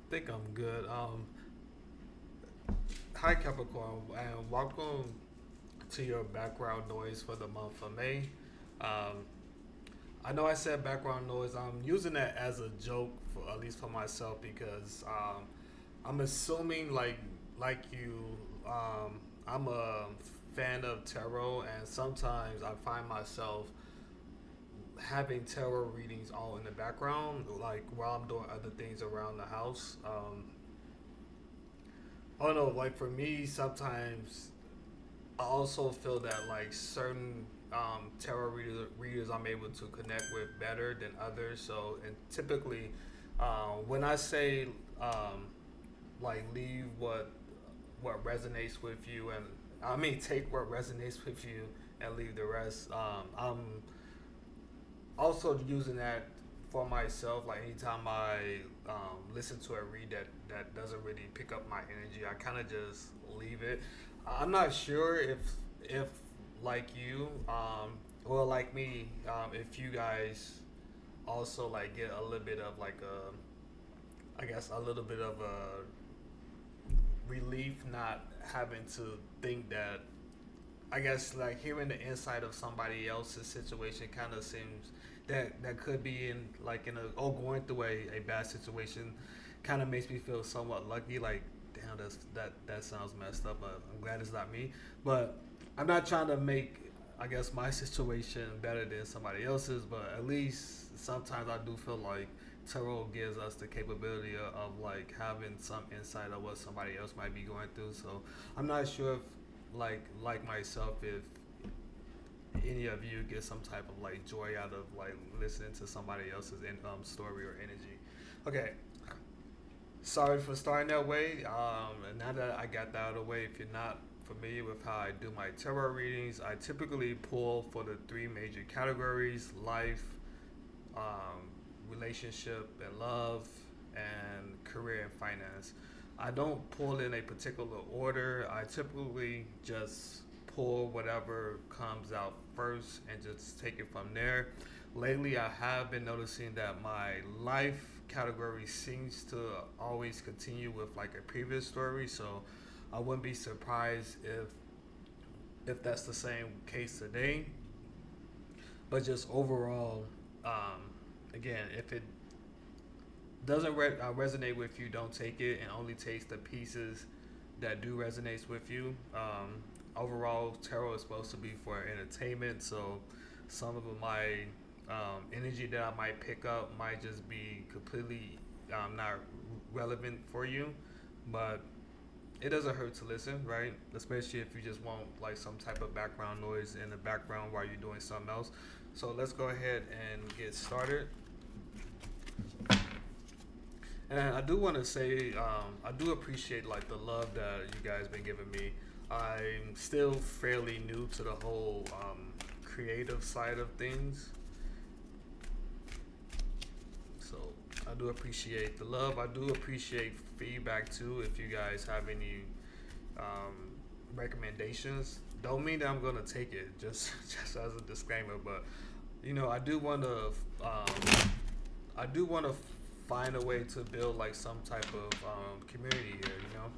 Think I'm good. Hi Capricorn, and welcome to your background noise for the month of May. Um, I know I said background noise. I'm using that as a joke, for at least for myself, because I'm assuming like you, I'm a fan of tarot, and sometimes I find myself having tarot readings all in the background, like while I'm doing other things around the house. I don't know, like for me, sometimes I also feel that like certain readers I'm able to connect with better than others. So, and typically, when I say like leave what resonates with you, and I mean take what resonates with you and leave the rest. I'm also using that for myself. Like anytime I listen to a read that doesn't really pick up my energy, I kind of just leave it. I'm not sure if like you or like me, if you guys also like get a little bit of like I guess a little bit of a relief not having to think that I guess like hearing the insight of somebody else's situation kind of seems that could be in like in a going through a bad situation kind of makes me feel somewhat lucky. Like damn, that sounds messed up. But I'm glad it's not me. But I'm not trying to make I guess my situation better than somebody else's. But at least sometimes I do feel like tarot gives us the capability of like having some insight of what somebody else might be going through. So I'm not sure if like myself if any of you get some type of like joy out of like listening to somebody else's story or energy. Okay, sorry for starting that way. And now that I got that out of the way, if you're not familiar with how I do my tarot readings, I typically pull for the three major categories: life, um, relationship and love, and career and finance. I don't pull in a particular order. I typically just pull whatever comes out first and just take it from there. Lately, I have been noticing that my life category seems to always continue with like a previous story. So I wouldn't be surprised if that's the same case today. But just overall, again, if it doesn't resonate with you, don't take it, and only takes the pieces that do resonates with you. Overall, tarot is supposed to be for entertainment, so some of my energy that I might pick up might just be completely not relevant for you, but it doesn't hurt to listen, right? Especially if you just want like some type of background noise in the background while you're doing something else. So let's go ahead and get started. And I do want to say, I do appreciate like the love that you guys been giving me. I'm still fairly new to the whole creative side of things, so I do appreciate the love. I do appreciate feedback too. If you guys have any um, recommendations, don't mean that I'm gonna take it. Just just as a disclaimer, but I do want to I do want to find a way to build like some type of community here.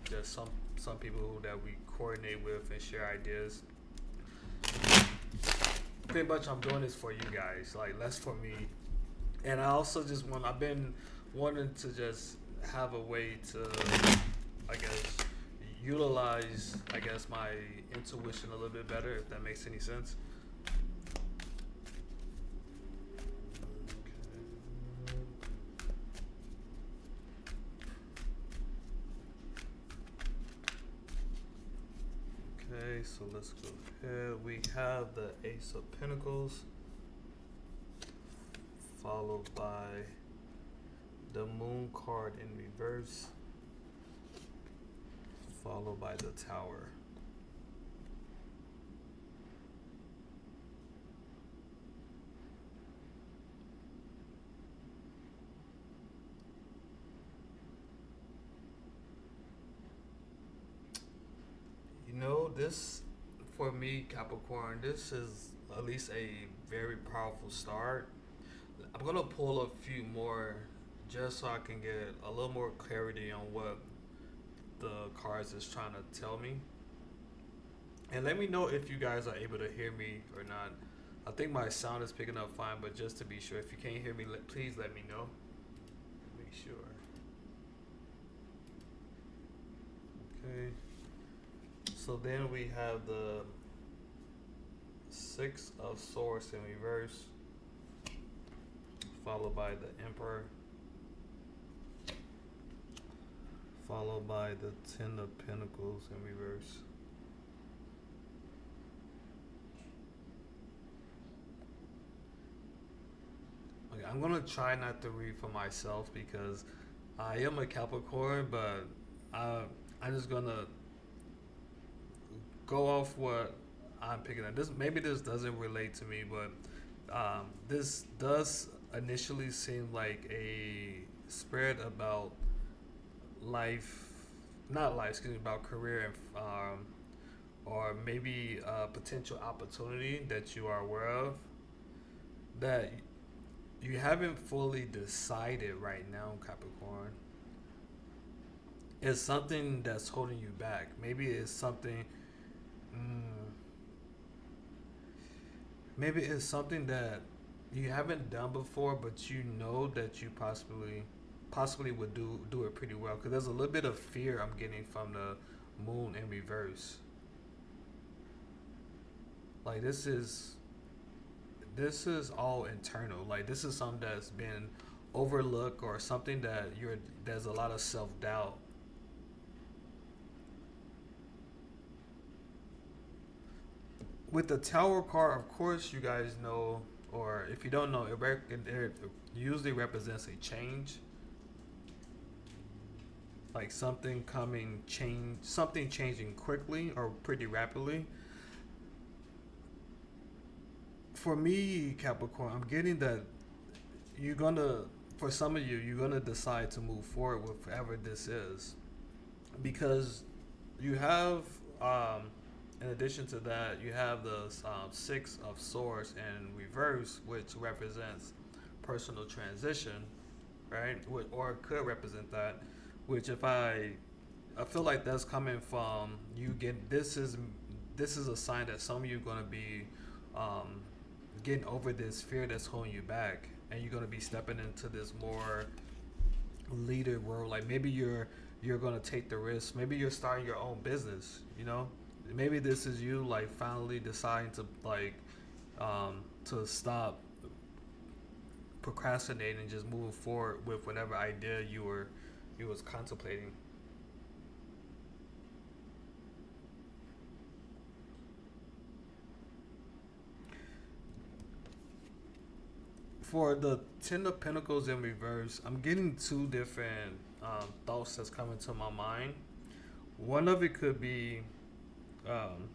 Just some people that we coordinate with and share ideas. Pretty much, I'm doing this for you guys, like less for me. And I also just want. I've been wanting to just have a way to, I guess, utilize, I guess, my intuition a little bit better, if that makes any sense. Okay, so let's go ahead. We have the Ace of Pentacles, followed by the Moon card in reverse, followed by the Tower. This for me, Capricorn, this is at least a very powerful start. I'm gonna pull a few more just so I can get a little more clarity on what the cards is trying to tell me. And let me know if you guys are able to hear me or not. I think my sound is picking up fine, but just to be sure, if you can't hear me, please let me know. Make sure. Okay. So then we have the Six of Swords in reverse, followed by the Emperor, followed by the Ten of Pentacles in reverse. Okay, I'm gonna try not to read for myself because I am a Capricorn, but I'm just gonna go off what I'm picking up. This doesn't relate to me, but this does initially seem like a spread about life, not life, excuse me, about career and or maybe a potential opportunity that you are aware of that you haven't fully decided right now, Capricorn. It's something that's holding you back. Maybe it's something. Mm, Maybe it's something that you haven't done before, but you know that you possibly would do it pretty well. Because there's a little bit of fear I'm getting from the moon in reverse. Like this is all internal. Like this is something that's been overlooked or something that there's a lot of self doubt. With the Tower card, of course, you guys know, or if you don't know, it usually represents a change, like something changing quickly or pretty rapidly. For me, Capricorn, I'm getting that you're gonna, for some of you, you're gonna decide to move forward with whatever this is, because you have, um, in addition to that, you have the Six of Swords in reverse, which represents personal transition, right? Or it could represent that, which if I feel like that's coming from you get this is a sign that some of you are gonna be um, getting over this fear that's holding you back, and you're gonna be stepping into this more leader role. Like maybe you're gonna take the risk. Maybe you're starting your own business. Maybe this is you like finally deciding to to stop procrastinating and just moving forward with whatever idea you was contemplating. For the Ten of Pentacles in reverse, I'm getting two different thoughts that's coming to my mind. One of it could be, um,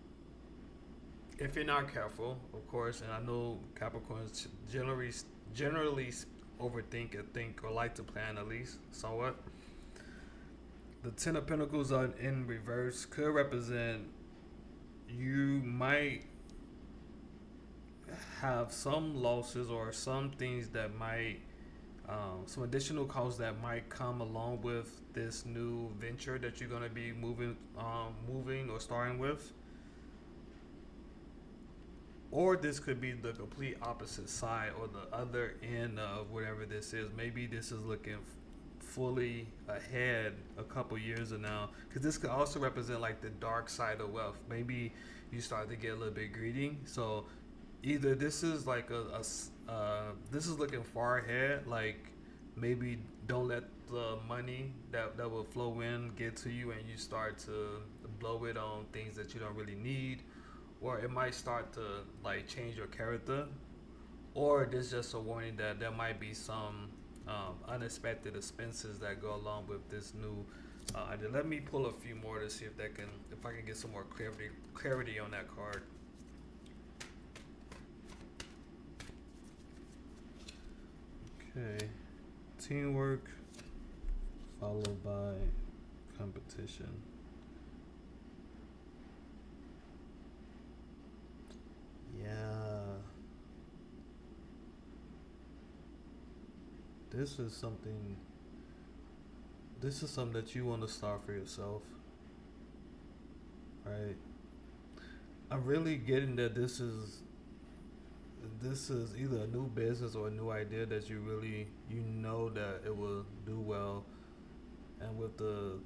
if you're not careful, of course, and I know Capricorns generally overthink and think or like to plan at least somewhat. The Ten of Pentacles are in reverse could represent you might have some losses or some things that might some additional costs that might come along with this new venture that you're going to be moving or starting with, or this could be the complete opposite side or the other end of whatever this is. Maybe this is looking fully ahead a couple years of now, because this could also represent like the dark side of wealth. Maybe you start to get a little bit greedy, so either this is like this is looking far ahead, like maybe don't let the money that will flow in get to you and you start to blow it on things that you don't really need, or it might start to like change your character, or there's just a warning that there might be some unexpected expenses that go along with this new idea. Let me pull a few more to see if I can get some more clarity on that card. Okay, teamwork followed by competition. Yeah, this is something. This is something that you want to start for yourself, right? I'm really getting that this is either a new business or a new idea that you know that it will do well. And with the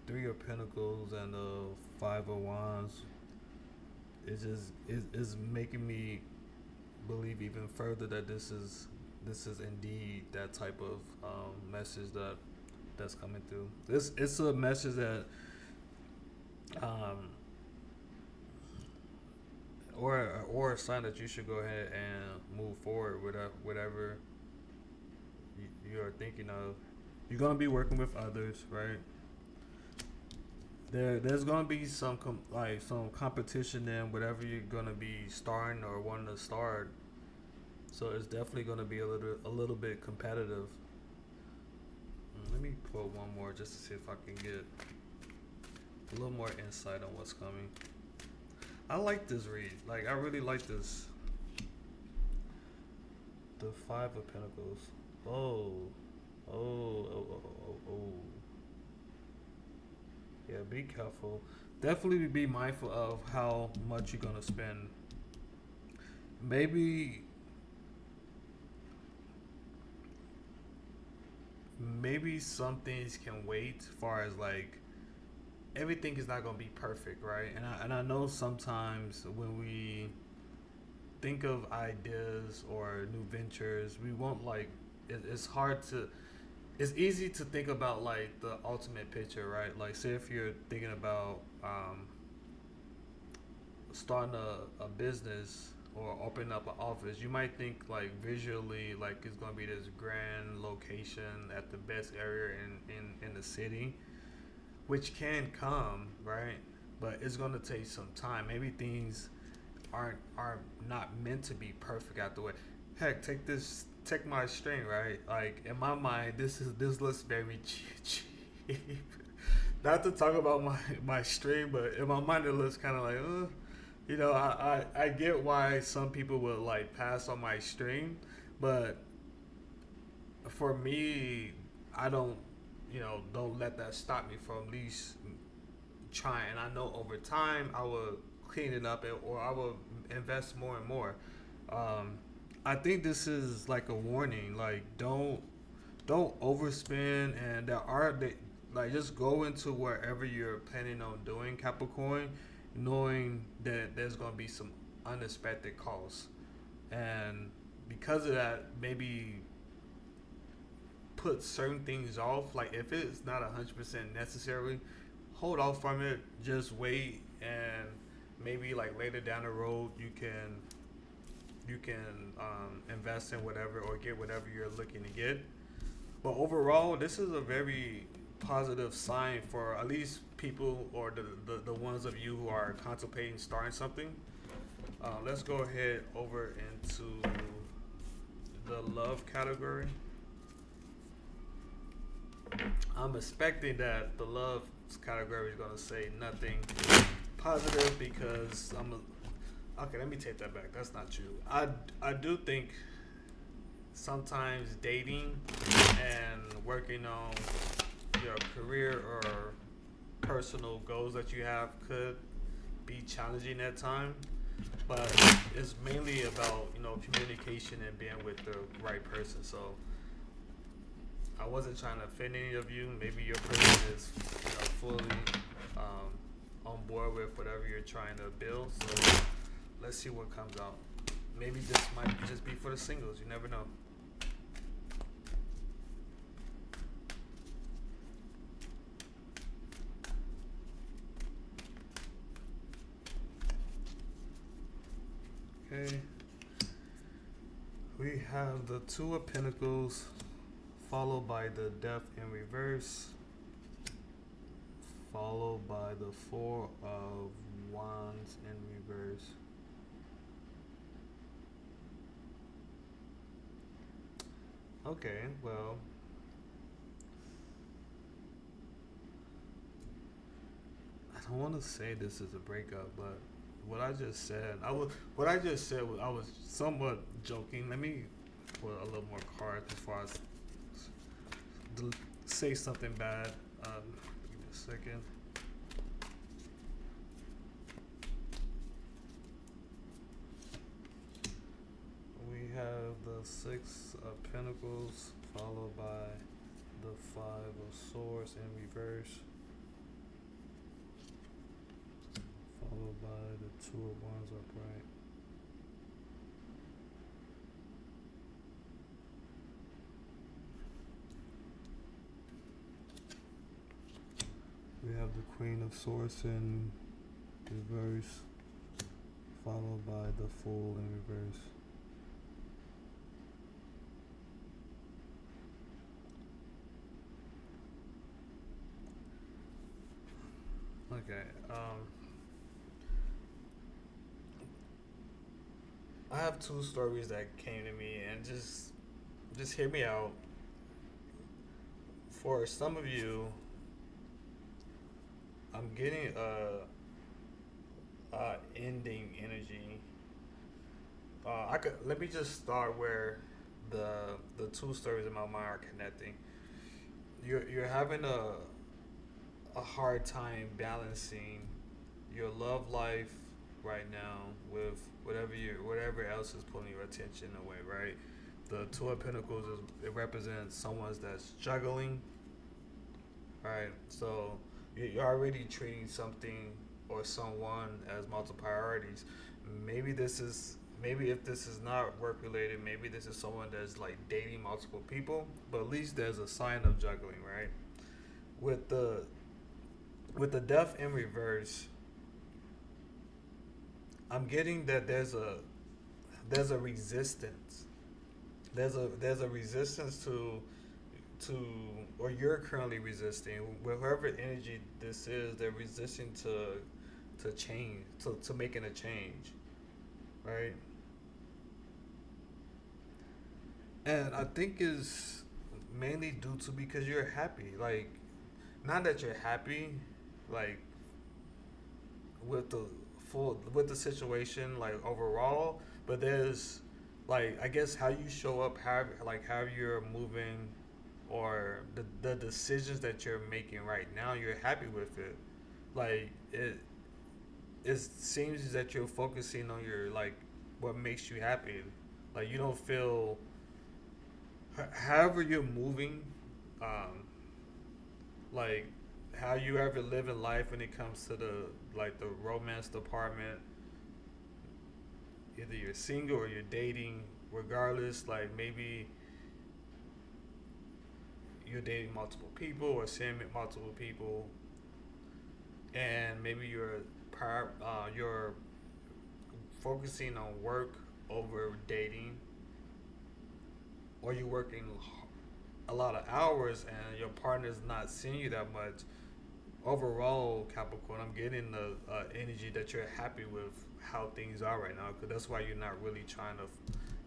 Three of Pentacles and the Five of Wands, it's making me believe even further that this is indeed that type of message that's coming through. This It's a message that um, or a sign that you should go ahead and move forward with whatever you're thinking of. You're gonna be working with others, right? There's gonna be some competition in whatever you're gonna be starting or wanting to start. So it's definitely gonna be a little bit competitive. Let me pull one more just to see if I can get a little more insight on what's coming. I like this read. Like I really like this. The Five of Pentacles. Oh, oh. Yeah, be careful. Definitely be mindful of how much you're gonna spend. Maybe, maybe some things can wait. As far as like everything is not gonna be perfect, right? And I know sometimes when we think of ideas or new ventures, we won't like. It's hard to. It's easy to think about like the ultimate picture, right? Like, say if you're thinking about starting a business or opening up an office, you might think like visually, like it's gonna be this grand location at the best area in the city, which can come, right? But it's gonna take some time. Maybe things are not meant to be perfect out the way. Heck, take my string, right? Like in my mind, this looks very cheap. Not to talk about my string, but in my mind it looks kind of like, I get why some people would like pass on my string, but for me, I don't let that stop me from at least trying. And I know over time I will clean it up, or I will invest more and more. Um, I think this is like a warning. Like don't overspend, and like just go into wherever you're planning on doing Capricorn, knowing that there's gonna be some unexpected costs, and because of that, maybe put certain things off. Like if it's not 100% necessary, hold off from it. Just wait, and maybe like later down the road, you can invest in whatever or get whatever you're looking to get. But overall, this is a very positive sign for at least people or the ones of you who are contemplating starting something. Let's go ahead over into the love category. I'm expecting that the love category is going to say nothing positive because okay, let me take that back. That's not true. I do think sometimes dating and working on your career or personal goals that you have could be challenging at time, but it's mainly about communication and being with the right person. So I wasn't trying to offend any of you. Maybe your person is fully on board with whatever you're trying to build. So let's see what comes out. Maybe this might just be for the singles. You never know. Okay. We have the Two of Pentacles, followed by the Death in reverse, followed by the Four of Wands in reverse. Okay, well, I don't want to say this is a breakup, but what I just said, I was somewhat joking. Let me for a little more cards as far as to say something bad. Give me a second. We have the Six of Pentacles followed by the Five of Swords in reverse, followed by the Two of Wands upright. We have the Queen of Swords in reverse, followed by the Fool in reverse. Okay. I have two stories that came to me, and just hear me out. For some of you, I'm getting a ending energy. I could let me just start where the two stories in my mind are connecting. You're having a hard time balancing your love life right now with whatever else is pulling your attention away, right? The Two of Pentacles it represents someone that's juggling, right? So you're already treating something or someone as multiple priorities. Maybe if this is not work related, maybe this is someone that's like dating multiple people, but at least there's a sign of juggling, right? With the Death in reverse, I'm getting that there's a resistance. There's a resistance to or you're currently resisting whatever energy this is. They're resisting to change, to making a change, right? And I think is mainly due to because you're happy. Like, not that you're happy, like with the situation, like overall, but there's like I guess how you show up, how you're moving, or the decisions that you're making right now, you're happy with it. Like it seems that you're focusing on your like what makes you happy. Like you don't feel however you're moving, um, like how you ever live in life when it comes to the romance department. Either you're single or you're dating, regardless. Like maybe you're dating multiple people or seeing multiple people, and maybe you're focusing on work over dating, or you're working a lot of hours and your partner's not seeing you that much. Overall, Capricorn, I'm getting the energy that you're happy with how things are right now, because that's why you're not really trying to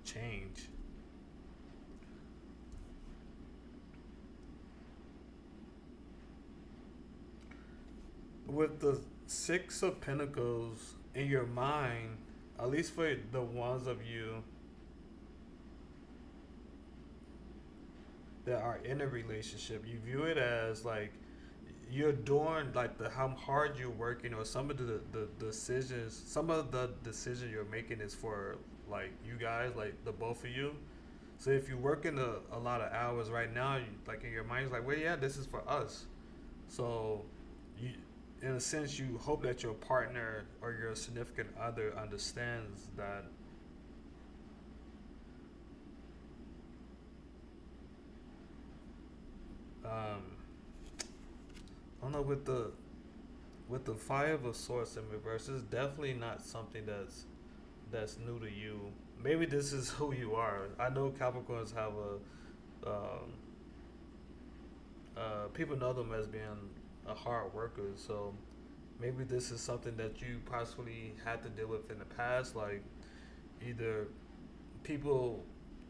change. With the Six of Pentacles in your mind, at least for the ones of you that are in a relationship, you view it as like you're doing like the how hard you're working, or some of the decisions you're making is for like you guys, like the both of you. So if you're working a lot of hours right now, like in your mind, it's like, well, yeah, this is for us. So you, in a sense, you hope that your partner or your significant other understands that. Um, I don't know, with the Five of Swords in reverse, it's definitely not something that's new to you. Maybe this is who you are. I know Capricorns have people know them as being a hard worker, so maybe this is something that you possibly had to deal with in the past. Like either people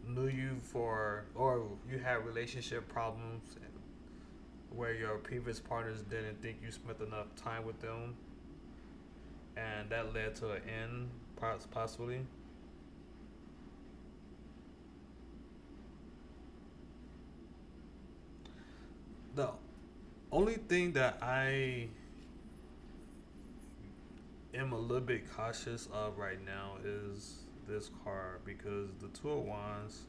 knew you for, or you had relationship problems where your previous partners didn't think you spent enough time with them, and that led to an end, possibly. the only thing that I am a little bit cautious of right now is this card because the Two of Wands,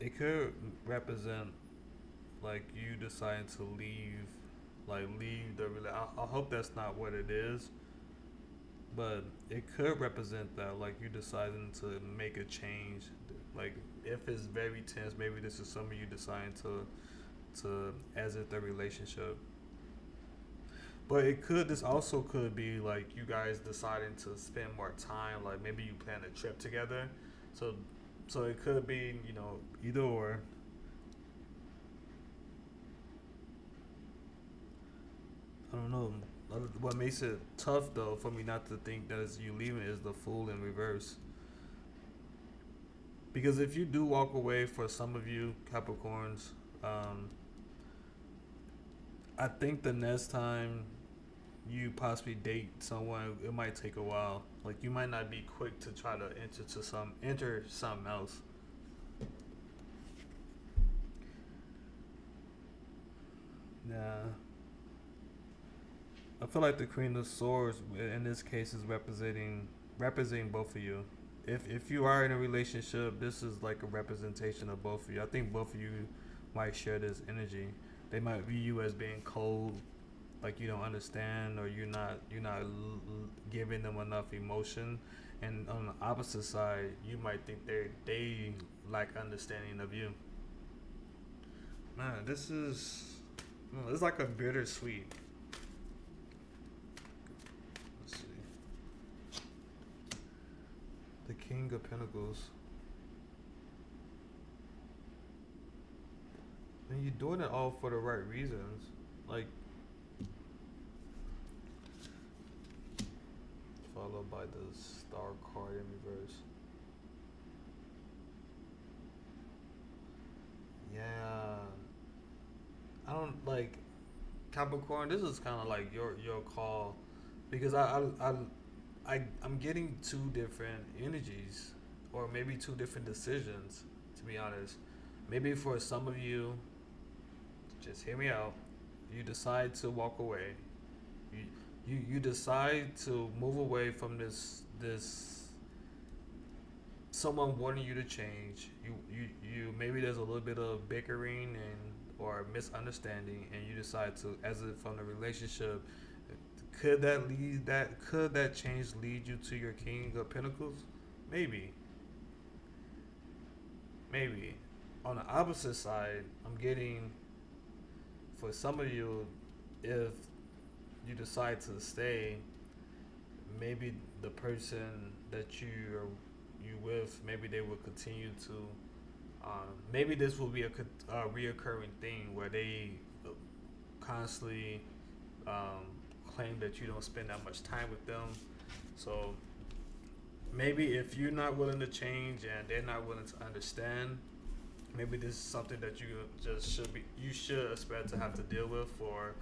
it could represent like you deciding to leave, like leave the I hope that's not what it is, but it could represent that like you deciding to make a change. Like if it's very tense, maybe this is some of you deciding to exit the relationship. But it could. This also could be like you guys deciding to spend more time. Like maybe you plan a trip together. So, so it could be either or. I don't know. What makes it tough though for me not to think that it's you leaving is the Fool in reverse. Because if you do walk away, for some of you Capricorns, um, I think the next time you possibly date someone, it might take a while. Like you might not be quick to try to enter something else. Yeah, I feel like the Queen of Swords in this case is representing both of you. If you are in a relationship, this is like a representation of both of you. I think both of you might share this energy. They might view you as being cold, like you don't understand, or you're not giving them enough emotion. And on the opposite side, you might think they lack understanding of you. Man, this is it's like a bittersweet. Let's see, the King of Pentacles. And you're doing it all for the right reasons. Like followed by the Star card in reverse. Yeah, I don't like Capricorn. This is kind of like your call because I'm getting two different energies, or maybe two different decisions. To be honest, maybe for some of you, just hear me out. You decide to walk away. You you decide to move away from this someone wanting you to change. You maybe there's a little bit of bickering and or misunderstanding, and you decide to exit from the relationship. Could that change lead you to your King of Pentacles? Maybe. Maybe. On the opposite side, I'm getting for some of you, if you decide to stay, maybe the person that you with, maybe they will continue to. Maybe this will be a reoccurring thing where they constantly claim that you don't spend that much time with them. So maybe if you're not willing to change and they're not willing to understand, maybe this is something that you should expect to have to deal with for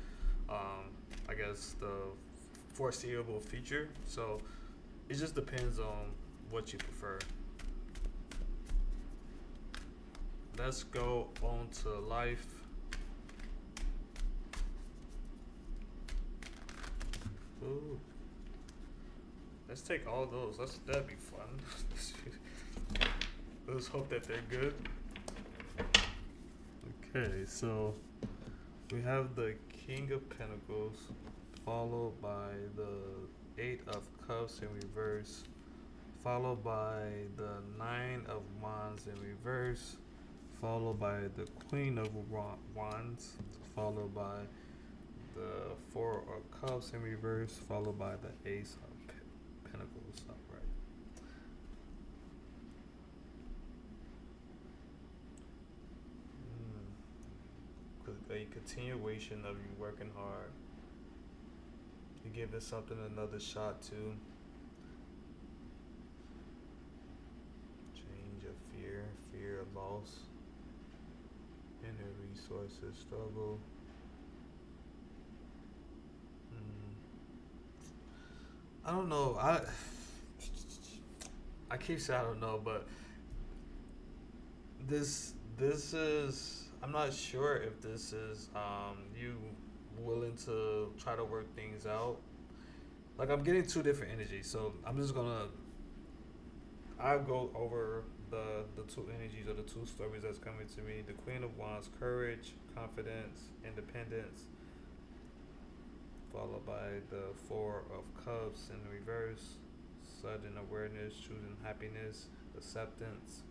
I guess the foreseeable future. So it just depends on what you prefer. Let's go on to life. Ooh. Let's take all those. That'd be fun. Let's hope that they're good. Okay, so we have the King of Pentacles, followed by the Eight of Cups in reverse, followed by the Nine of Wands in reverse, followed by the Queen of Wands, followed by the Four of Cups in reverse, followed by the Ace of Pentacles upright. A continuation of you working hard. You give this something another shot too. Change of fear of loss, inner resources, struggle. I don't know. I keep saying I don't know, but this is I'm not sure if this is you willing to try to work things out. Like I'm getting two different energies, so I'm just gonna I'll go over the two energies or the two stories that's coming to me. The Queen of Wands, courage, confidence, independence, followed by the Four of Cups in reverse, sudden awareness, choosing happiness, acceptance,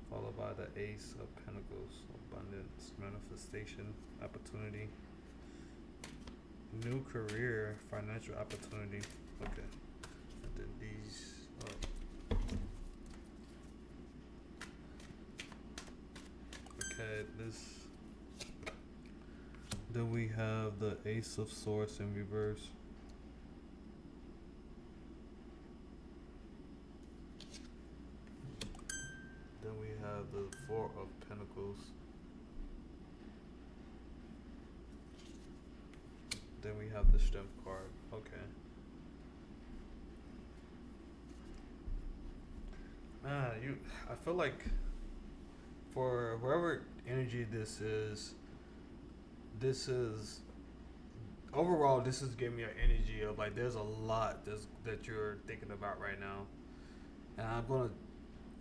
followed by the Ace of Pentacles, abundance, manifestation, opportunity, new career, financial opportunity. Okay, and then these. Okay, this. Then we have the Ace of Swords in reverse. Then we have the Four of Pentacles. Then we have the Strength card. Okay. Man, I feel like for wherever energy this is overall this is giving me an energy of like there's a lot that you're thinking about right now, and I'm gonna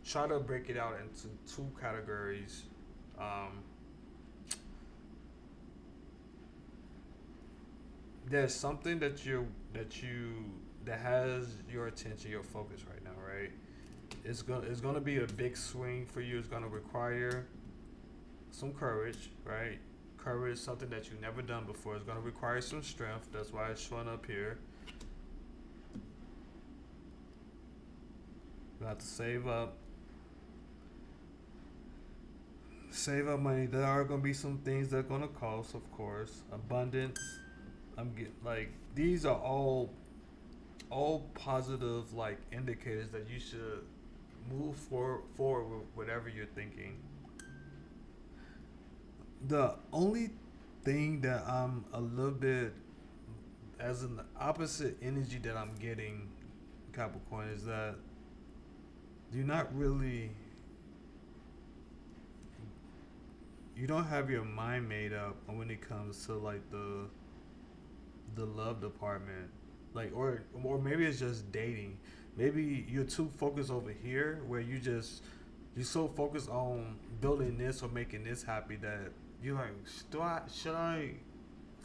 try to break it out into two categories. Um, there's something that has your attention, your focus right now, right? It's gonna be a big swing for you. It's gonna require some courage, right? Courage, something that you've never done before. It's gonna require some strength. That's why it's showing up here. You have to save up money. There are gonna be some things that are gonna cost, of course. Abundance. I'm getting like these are all positive like indicators that you should move forward with whatever you're thinking. The only thing that I'm a little bit as an opposite energy that I'm getting, Capricorn, is that you're not really you don't have your mind made up when it comes to like the love department, like or maybe it's just dating. Maybe you're too focused over here where you're so focused on building this or making this happy that you're like, should I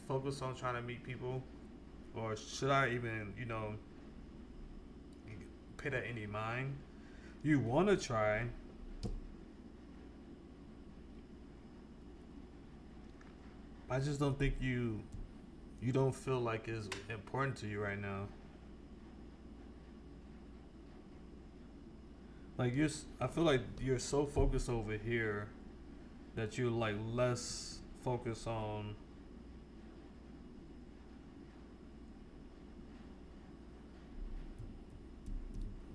focus on trying to meet people, or should I even pay that any mind? You want to try. I just don't think you don't feel like it's important to you right now. Like I feel like you're so focused over here that you're like less focused on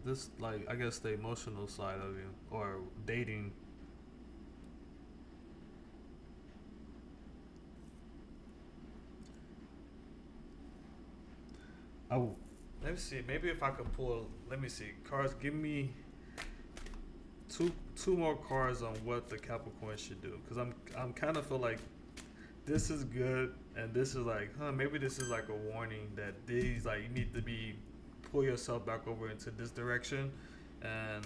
this, like I guess the emotional side of you or dating. Oh, let me see. Maybe if I could pull. Let me see. Cards. Give me two more cards on what the Capricorn should do, because I'm kind of feel like this is good and this is like, maybe this is like a warning that these like you need to be pull yourself back over into this direction, and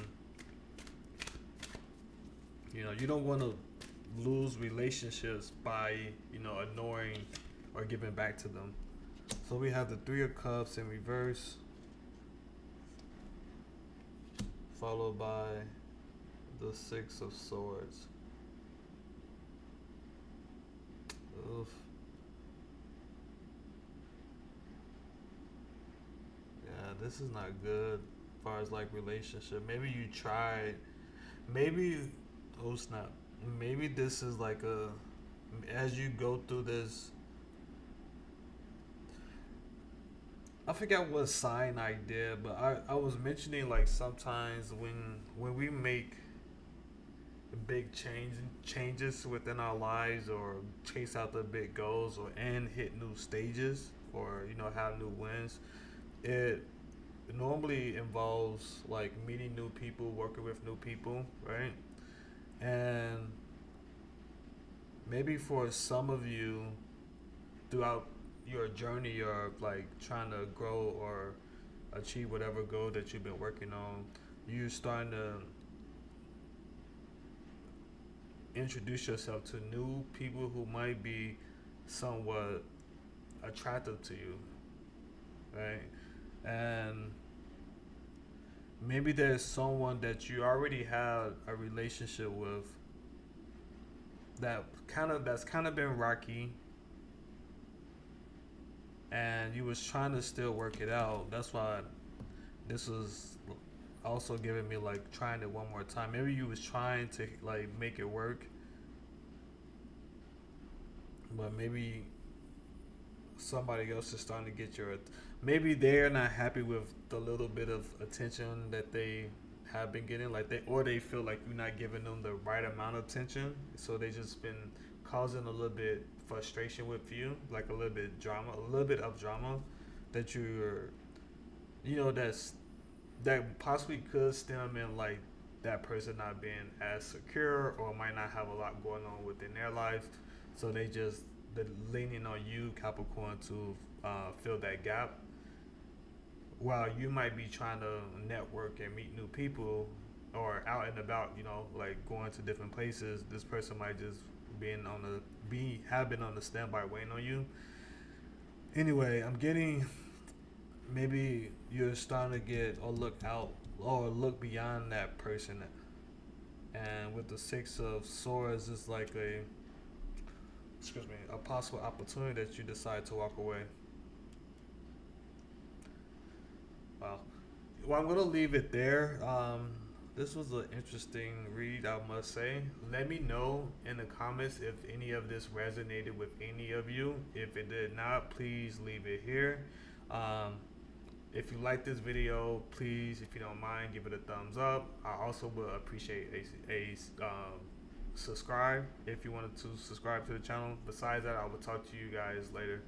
you don't want to lose relationships by ignoring or giving back to them. So we have the Three of Cups in reverse, followed by the Six of Swords. Oof. Yeah, this is not good as far as like relationship. Maybe you tried. Maybe oh snap. Maybe this is like a as you go through this. I forgot what sign I did, but I was mentioning like sometimes when we make big changes within our lives or chase out the big goals or and hit new stages or have new wins, it normally involves like meeting new people, working with new people, right? And maybe for some of you throughout your journey of like trying to grow or achieve whatever goal that you've been working on, you're starting to introduce yourself to new people who might be somewhat attractive to you, right? And maybe there's someone that you already had a relationship with that's kind of been rocky, and you was trying to still work it out. That's why this was also giving me like trying it one more time. Maybe you was trying to like make it work, but maybe somebody else is starting to get your. Maybe they're not happy with the little bit of attention that they have been getting, like they feel like you're not giving them the right amount of attention, so they just been causing a little bit frustration with you, like a little bit drama, a little bit of drama that you're, that's that possibly could stem in like that person not being as secure or might not have a lot going on within their life, so they're leaning on you, Capricorn, to fill that gap. While you might be trying to network and meet new people or out and about, like going to different places, this person might just have been on the standby waiting on you. Anyway, I'm getting maybe you're starting to get or look out or look beyond that person. And with the Six of Swords, it's like a possible opportunity that you decide to walk away. Wow. Well, I'm gonna leave it there. This was an interesting read, I must say. Let me know in the comments if any of this resonated with any of you. If it did not, please leave it here. If you like this video, please, if you don't mind, give it a thumbs up. I also would appreciate a subscribe if you wanted to subscribe to the channel. Besides that, I will talk to you guys later.